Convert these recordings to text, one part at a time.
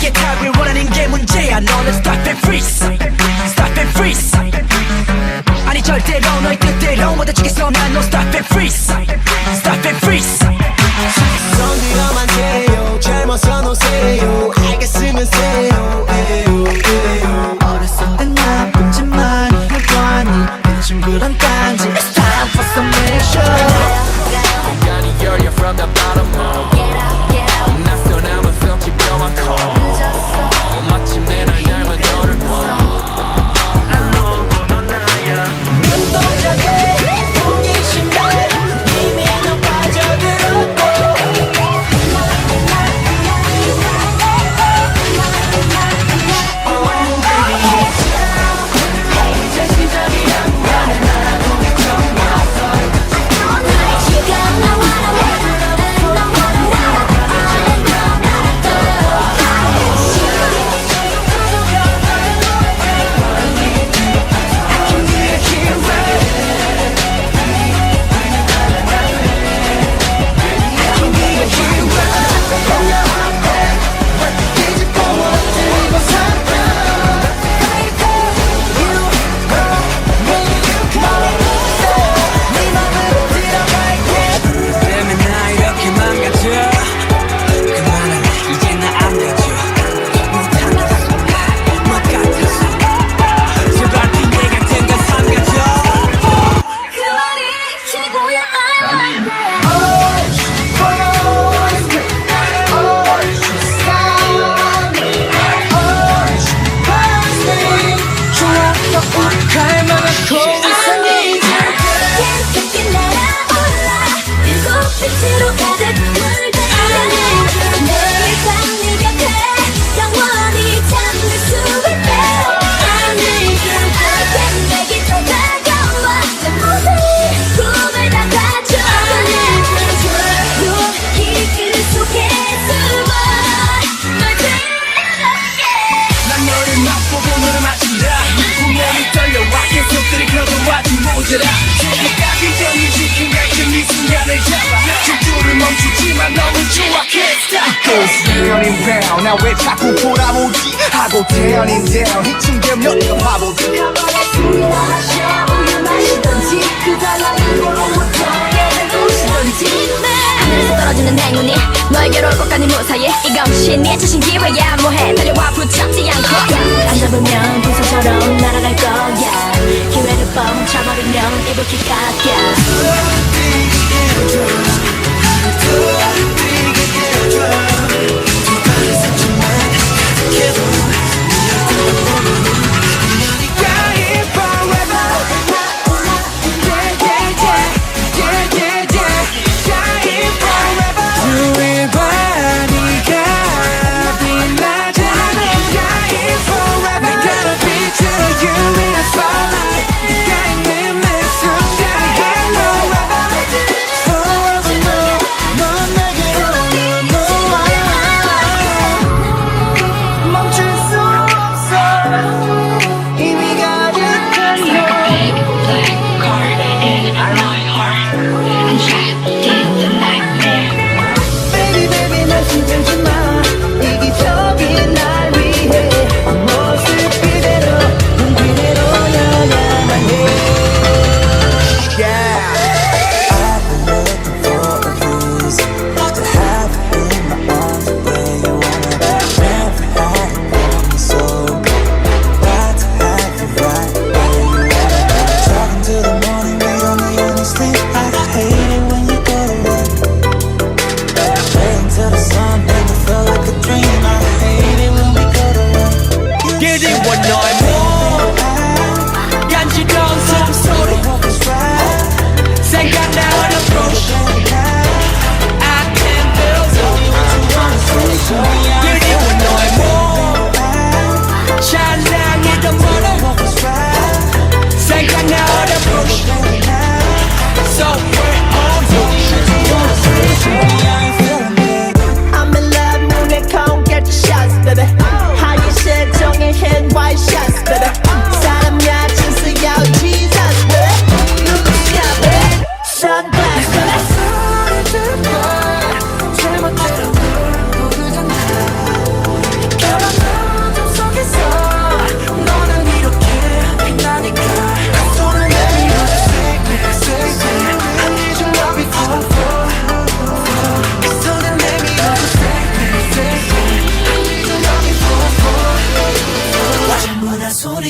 깨끗하길 원하는 게 문제야. 너는 stop and freeze, stop and freeze. 아니 절대로 너의 뜻대로 못 해주겠어. 난 no stop and freeze, stop and freeze. 손 뒤로만 세요. 잘못 써놓으세요. 알겠으면 세요. 어렸을 땐 나쁜 짓만 해도 아니 요즘 그런 딴지. It's time for some action. 공간이 열려 from the bottom up. 낯선함은 썩지 뼈만 커. 마침내 날 닮은 너를 봐. 난 너고 넌 나야. 눈동자에 호기심에 이미 넌 빠져들었고. 이제 시작이야. 나는 알아보기 처음 태연인 down 나 왜 자꾸 돌아오지 하고 태연인 down 이쯤 되면 네가 바보지 우유 마시던지 그 달라는 걸로 못하게 놓으시던지 하늘에서 떨어지는 행운이 너에게로 올 것 같니 무사히 이건 신의 자신 기회야 뭐해 달려와 붙잡지 않고 안 잡으면 부서처럼 날아갈 거야 기회를 뻥쳐버리면 이불킥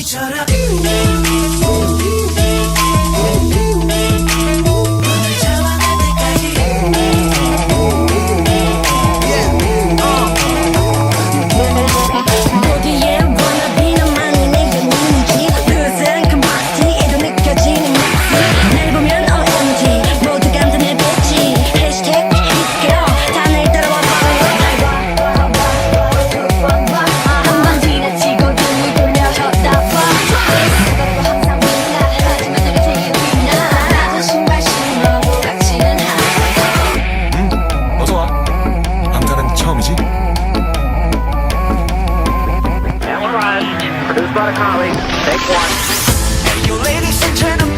우리처럼 어디에 wannabe 너만이 내게 있는지 그새 그 마스티에도 느껴지는 낯이 날 보면 OMG 모두 감탄을 뱉지 해시태그 힙girl 다 날 따라와 한번 지나치고 등을 돌려 쳐다봐 항상 빛나 하지만 내가 제일 빛나 나도 신발 신어도 같지는 않아 어서와. 안가는 처음이지? Hey, yo, ladies and gentlemen